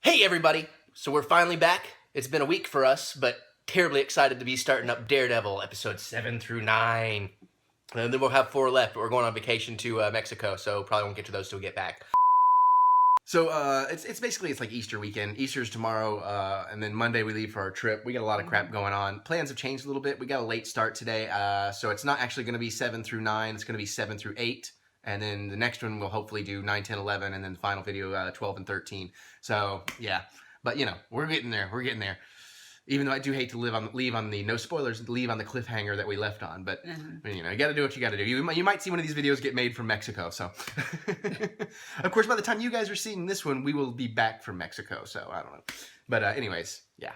Hey everybody! So we're finally back. It's been a week for us, but terribly excited to be starting up Daredevil episodes 7 through 9. And then we'll have 4 left, but we're going on vacation to Mexico, so probably won't get to those till we get back. So it's basically like Easter weekend. Easter's tomorrow, and then Monday we leave for our trip. We got a lot of crap going on. Plans have changed a little bit. We got a late start today, so it's not actually going to be 7 through 9. It's going to be 7 through 8. And then the next one we'll hopefully do 9, 10, 11, and then the final video 12 and 13. So yeah, but you know, we're getting there. We're getting there. Even though I do hate to leave on the no spoilers, leave on the cliffhanger that we left on. But you know, you got to do what you got to do. You might see one of these videos get made from Mexico. So of course, by the time you guys are seeing this one, we will be back from Mexico. So I don't know. But anyways, yeah.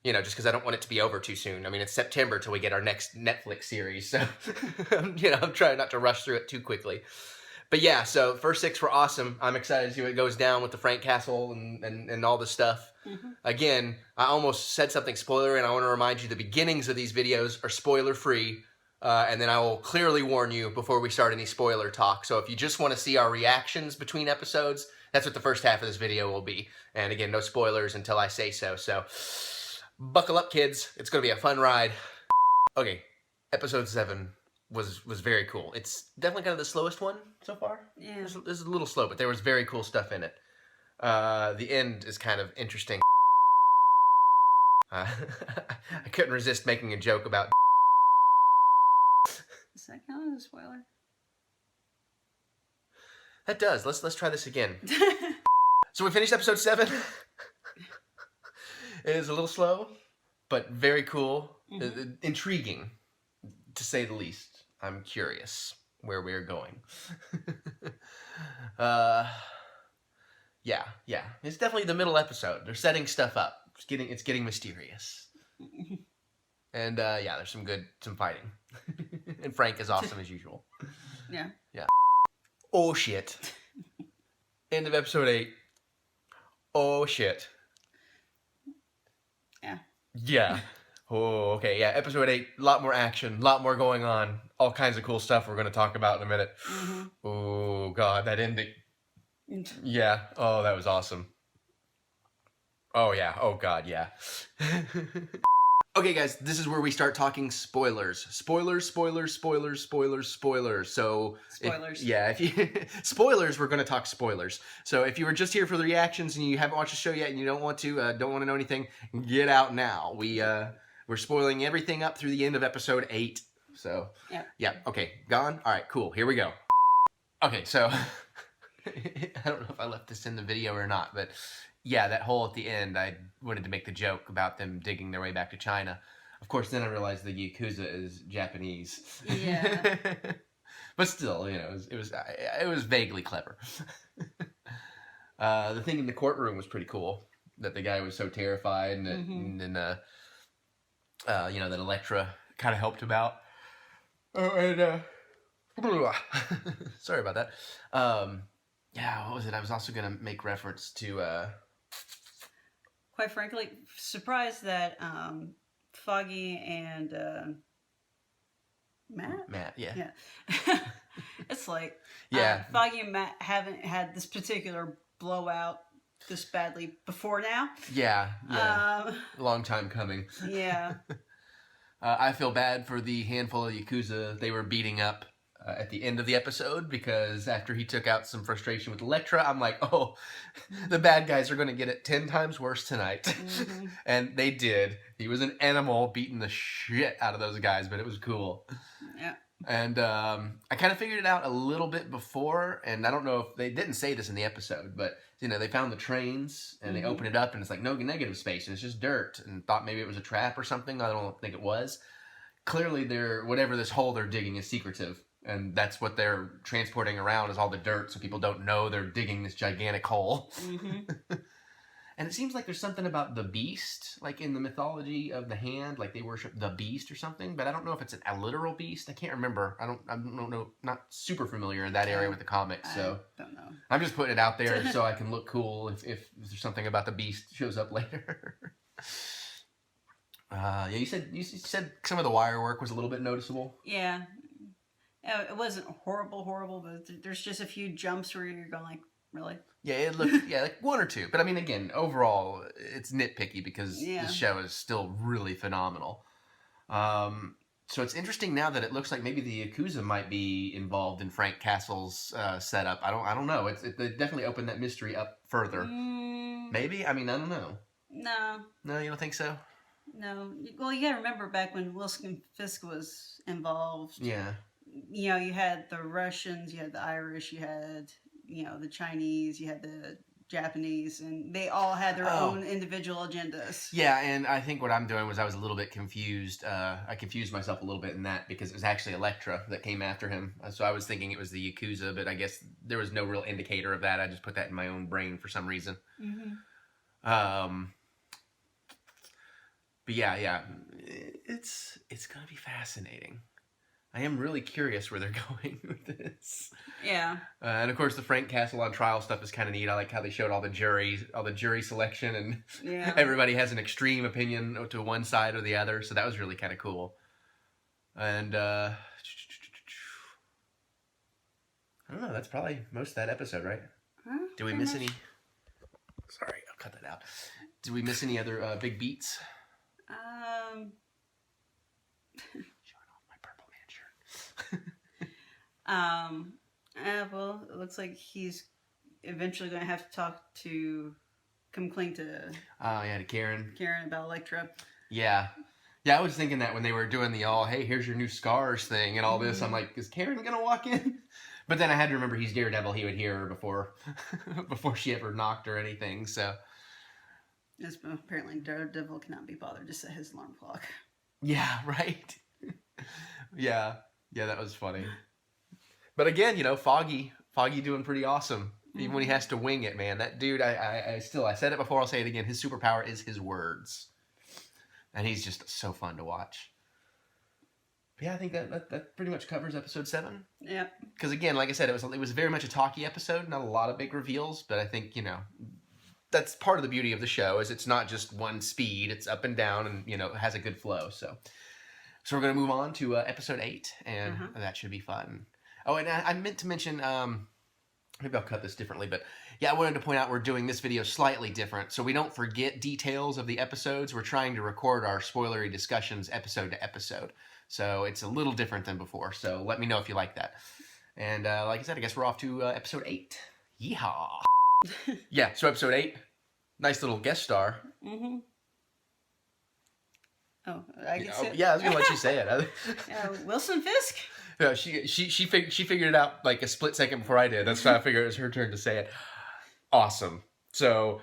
You know, just because I don't want it to be over too soon. I mean, it's September till we get our next Netflix series, so you know, I'm trying not to rush through it too quickly. But yeah, so first 6 were awesome. I'm excited to see what goes down with the Frank Castle and all this stuff. Again, I almost said something spoiler, and I want to remind you the beginnings of these videos are spoiler free, and then I will clearly warn you before we start any spoiler talk. So if you just want to see our reactions between episodes, that's what the first half of this video will be. And again, no spoilers until I say so. So buckle up, kids. It's going to be a fun ride. Okay, episode 7 was very cool. It's definitely kind of the slowest one so far. Yeah. This is a little slow, but there was very cool stuff in it. The end is kind of interesting. I couldn't resist making a joke about... Does that count as a spoiler? That does. Let's try this again. So we finished episode 7. It is a little slow, but very cool, intriguing, to say the least. I'm curious where we're going. Yeah. It's definitely the middle episode. They're setting stuff up. It's getting mysterious. And yeah, there's some fighting. And Frank is awesome as usual. Yeah. Oh shit. End of episode 8. Oh shit. Yeah. Oh, okay. Yeah, episode 8, a lot more action, a lot more going on, all kinds of cool stuff we're going to talk about in a minute. Oh, God, that ending. Yeah. Oh, that was awesome. Oh, yeah. Oh, God, yeah. Okay, guys, this is where we start talking spoilers. Spoilers. So, Spoilers. if you spoilers, we're going to talk spoilers. So, if you were just here for the reactions and you haven't watched the show yet and you don't want to know anything, get out now. We're spoiling everything up through the end of episode 8. So, yeah. Okay, gone. All right, cool. Here we go. Okay, so I don't know if I left this in the video or not, but yeah, that hole at the end, I wanted to make the joke about them digging their way back to China. Of course, then I realized the Yakuza is Japanese. Yeah. But still, you know, it was vaguely clever. The thing in the courtroom was pretty cool. That the guy was so terrified, and then you know, that Elektra kind of helped him out. Oh, and sorry about that. Yeah, what was it? I was also gonna make reference to. Quite frankly, surprised that Foggy and Matt, yeah. It's like Foggy and Matt haven't had this particular blowout this badly before now. Yeah. Long time coming. Yeah. I feel bad for the handful of Yakuza they were beating up at the end of the episode, because after he took out some frustration with Elektra, I'm like, oh, the bad guys are going to get it 10 times worse tonight. And they did. He was an animal beating the shit out of those guys, but it was cool. Yeah. And I kind of figured it out a little bit before, and I don't know if they didn't say this in the episode, but you know, they found the trains and they open it up and it's like no negative space and it's just dirt, and thought maybe it was a trap or something. I don't think it was. Clearly, whatever this hole they're digging is secretive. And that's what they're transporting around, is all the dirt, so people don't know they're digging this gigantic hole. And it seems like there's something about the beast, like in the mythology of the hand, like they worship the beast or something. But I don't know if it's a literal beast. I can't remember. I don't know. Not super familiar in that area with the comics. So I don't know. I'm just putting it out there so I can look cool if there's something about the beast shows up later. Yeah, you said some of the wire work was a little bit noticeable. Yeah. It wasn't horrible, but there's just a few jumps where you're going like, really? Yeah, it looked like one or two. But I mean, again, overall, it's nitpicky because Yeah. the show is still really phenomenal. So it's interesting now that it looks like maybe the Yakuza might be involved in Frank Castle's setup. I don't know. They definitely opened that mystery up further. Maybe. I mean, I don't know. No. No, you don't think so? No. Well, you gotta remember back when Wilson Fisk was involved. Yeah. You know, you had the Russians, you had the Irish, you had, you know, the Chinese, you had the Japanese, and they all had their own individual agendas. Yeah, and I think what I'm doing was I was a little bit confused. I confused myself a little bit in that because it was actually Elektra that came after him. So I was thinking it was the Yakuza, but I guess there was no real indicator of that. I just put that in my own brain for some reason. Mm-hmm. But yeah, it's gonna be fascinating. I am really curious where they're going with this. Yeah. And of course, the Frank Castle on trial stuff is kind of neat. I like how they showed all the jury selection, and everybody has an extreme opinion to one side or the other. So that was really kind of cool. And I don't know. That's probably most of that episode, right? Huh? Did we miss any? Sorry, I'll cut that out. Did we miss any other big beats? Well, it looks like he's eventually going to have to come clean to to Karen about Elektra. Yeah, I was thinking that when they were doing the hey, here's your new scars thing and all this, I'm like, is Karen gonna walk in? But then I had to remember he's Daredevil. He would hear her before she ever knocked or anything. So yes, but apparently Daredevil cannot be bothered to set his alarm clock. Yeah, right. yeah, that was funny. But again, Foggy doing pretty awesome. Even when he has to wing it, man. That dude, I said it before, I'll say it again. His superpower is his words. And he's just so fun to watch. But yeah, I think that pretty much covers episode 7. Yeah. Because again, like I said, it was very much a talky episode. Not a lot of big reveals, but I think, that's part of the beauty of the show is it's not just one speed. It's up and down and, it has a good flow. So we're going to move on to episode 8, and that should be fun. Oh, and I meant to mention, maybe I'll cut this differently, but yeah, I wanted to point out we're doing this video slightly different. So we don't forget details of the episodes. We're trying to record our spoilery discussions episode to episode. So it's a little different than before. So let me know if you like that. And like I said, I guess we're off to episode 8. Yeehaw. Yeah, so episode 8, nice little guest star. Mm-hmm. Oh, I can say it. Yeah, I was going to let you say it. Wilson Fisk? Yeah, she figured it out like a split second before I did. That's why I figured it was her turn to say it. Awesome. So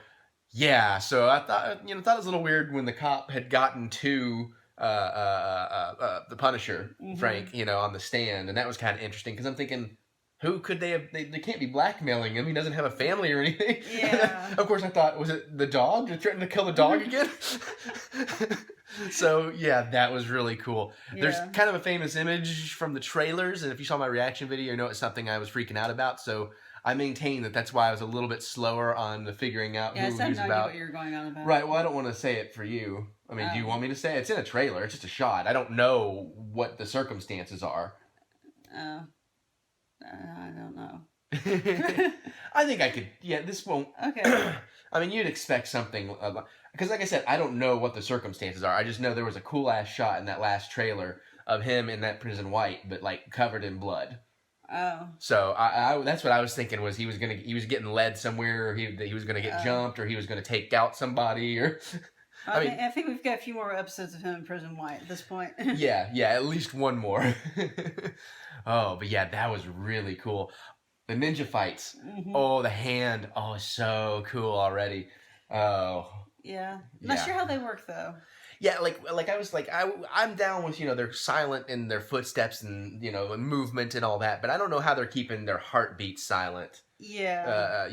yeah, so I thought it was a little weird when the cop had gotten to the Punisher, Frank, on the stand, and that was kind of interesting because I'm thinking, who could they have? They can't be blackmailing him. He doesn't have a family or anything. Yeah. Of course, I thought, was it the dog? They're threatening to kill the dog again. So yeah, that was really cool. Yeah. There's kind of a famous image from the trailers, and if you saw my reaction video, you know it's something I was freaking out about. So I maintain that's why I was a little bit slower on the figuring out who he was about. What you're going on about. Right. Well, I don't want to say it for you. I mean, do you want me to say it? It's in a trailer. It's just a shot. I don't know what the circumstances are. I don't know. I think I could. Yeah, this won't. Okay. I mean, you'd expect something. Because like I said, I don't know what the circumstances are. I just know there was a cool-ass shot in that last trailer of him in that prison white, but like covered in blood. Oh. So I that's what I was thinking was he was getting led somewhere, or he was gonna get jumped, or he was gonna take out somebody, or. I think we've got a few more episodes of him in prison white at this point. yeah, at least one more. Oh, but yeah, that was really cool. The ninja fights. Mm-hmm. Oh, the hand. Oh, so cool already. Oh. Yeah. Not sure how they work though. Yeah, like I was like I'm down with they're silent in their footsteps and and movement and all that, but I don't know how they're keeping their heartbeats silent. Yeah.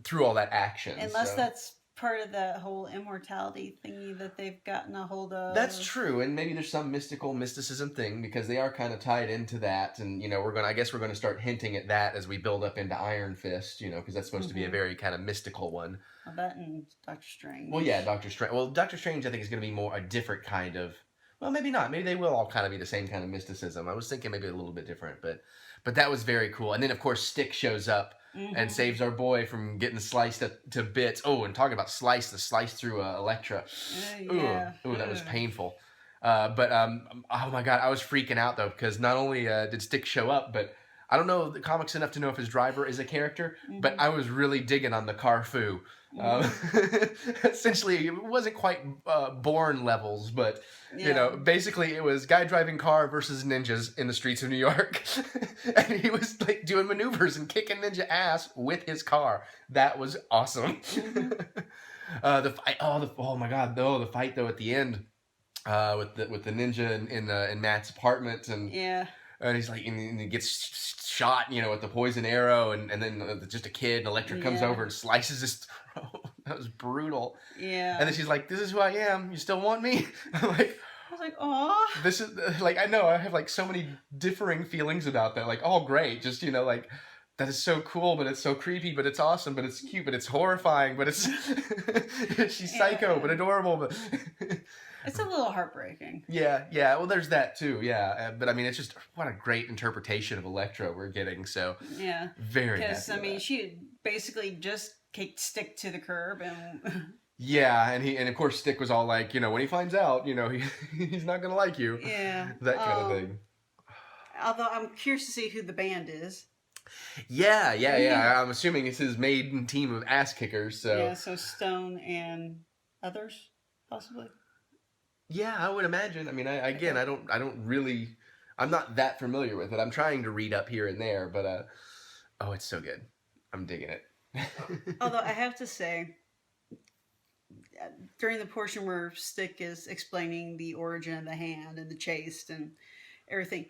Through all that action. Unless that's part of that whole immortality thingy that they've gotten a hold of. That's true, and maybe there's some mysticism thing because they are kind of tied into that, and I guess we're gonna start hinting at that as we build up into Iron Fist, because that's supposed to be a very kind of mystical one. Well, that and Doctor Strange. Well, yeah, Doctor Strange. Well, Doctor Strange I think is gonna be more a different kind of. Well, maybe not. Maybe they will all kind of be the same kind of mysticism. I was thinking maybe a little bit different, but that was very cool. And then of course Stick shows up. and saves our boy from getting sliced to bits. Oh, and talking about the slice through Elektra. Ooh, that was painful. But oh my god, I was freaking out though, because not only did Stick show up, but I don't know the comics enough to know if his driver is a character, but I was really digging on the Carfu. Essentially, it wasn't quite Bourne levels, but you know, basically it was guy driving car versus ninjas in the streets of New York, and he was like doing maneuvers and kicking ninja ass with his car. That was awesome. The fight, oh my god, though the fight though at the end, with the ninja in Matt's apartment, and he's like, and he gets shot, you know, with the poison arrow, and then just a kid, and Elektra comes over and slices his throat. That was brutal. Yeah. And then she's like, "This is who I am. You still want me?" I'm like, I was like, "Aw." This is like, I know I have like so many differing feelings about that. Like, oh great, just, you know, like that is so cool, but it's so creepy, but it's awesome, but it's cute, but it's horrifying, but it's she's psycho, but adorable, but it's a little heartbreaking. Yeah. Well, there's that too. Yeah, but I mean, it's just what a great interpretation of Elektra we're getting. So very. Because I mean, she basically just kicked Stick to the curb, and yeah, and of course Stick was all like, you know, when he finds out, you know, he's not gonna like you. Yeah, that kind of thing. Although I'm curious to see who the band is. Yeah. I'm assuming it's his maiden team of ass kickers. So yeah, so Stone and others possibly. Yeah, I would imagine. I mean, I don't really, I'm not that familiar with it. I'm trying to read up here and there, but oh, it's so good. I'm digging it. Although I have to say, during the portion where Stick is explaining the origin of the hand and the chase and everything,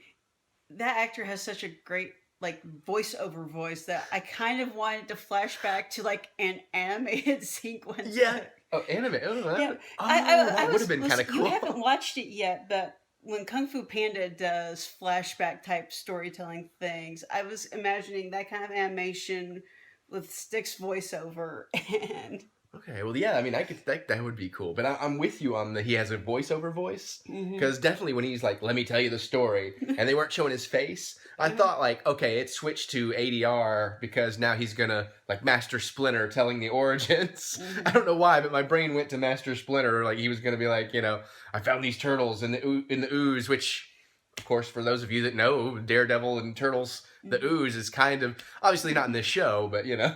that actor has such a great like voiceover voice that I kind of wanted to flash back to like an animated sequence. Yeah. Oh, anime. That would have been kind of cool. You haven't watched it yet, but when Kung Fu Panda does flashback type storytelling things, I was imagining that kind of animation with Stick's voiceover. And okay, well, yeah, I mean, I could think that would be cool, but I'm with you on he has a voiceover voice, because definitely when he's like, "Let me tell you the story," and they weren't showing his face, I thought like, okay, it switched to ADR because now he's gonna like Master Splinter telling the origins. I don't know why, but my brain went to Master Splinter, like he was gonna be like, you know, I found these turtles in the ooze, which, of course, for those of you that know Daredevil and Turtles, the ooze is kind of obviously not in this show, but you know,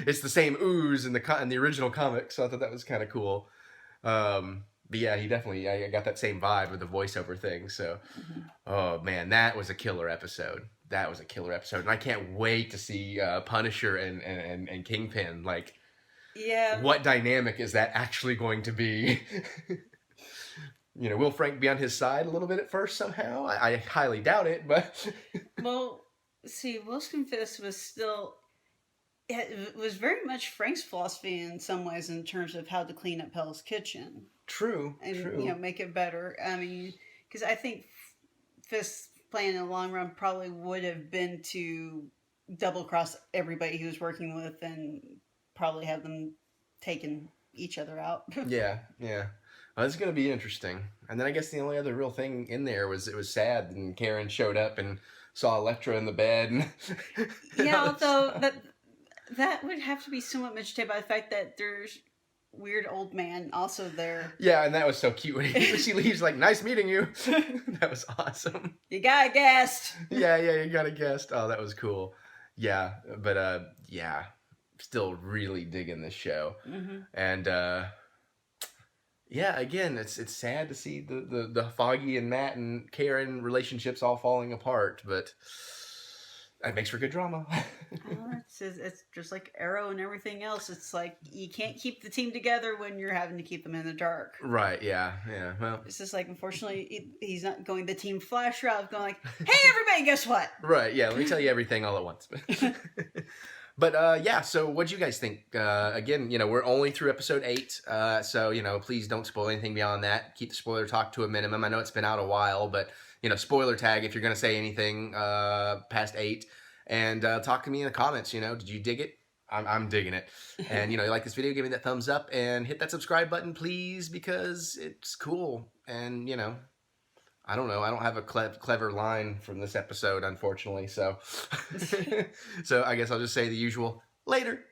it's the same ooze in the original comic. So I thought that was kind of cool. But yeah, he definitely, I got that same vibe with the voiceover thing. So, oh man, that was a killer episode. And I can't wait to see Punisher and Kingpin. Like, yeah, what dynamic is that actually going to be? You know, will Frank be on his side a little bit at first somehow? I highly doubt it, but well, see, Wilson Fisk was still. It was very much Frank's philosophy in some ways in terms of how to clean up Hell's Kitchen. True. You know, make it better. I mean, because I think Fisk's plan in the long run probably would have been to double cross everybody he was working with and probably have them taking each other out. Yeah. Well, it's going to be interesting. And then I guess the only other real thing in there was it was sad, and Karen showed up and saw Elektra in the bed. Yeah, although that would have to be somewhat mitigated by the fact that there's weird old man also there. Yeah, and that was so cute when she leaves like, "Nice meeting you." That was awesome. You got a guest. Yeah, you got a guest. Oh, that was cool. Yeah, but yeah, still really digging this show. And yeah, again, it's sad to see the Foggy and Matt and Karen relationships all falling apart, but that makes for good drama. It's just like Arrow and everything else. It's like you can't keep the team together when you're having to keep them in the dark. Right, yeah. Well, it's just like, unfortunately, he's not going the Team Flash route of going like, "Hey, everybody, guess what?" Right, yeah, let me tell you everything all at once. But yeah, so what do you guys think? Again, you know, we're only through episode 8, so, you know, please don't spoil anything beyond that. Keep the spoiler talk to a minimum. I know it's been out a while, but, you know, spoiler tag if you're going to say anything past 8. And talk to me in the comments, you know, did you dig it? I'm digging it. And, you know, you like this video, give me that thumbs up and hit that subscribe button, please, because it's cool. And, you know, I don't know. I don't have a clever line from this episode, unfortunately. So, so I guess I'll just say the usual. Later.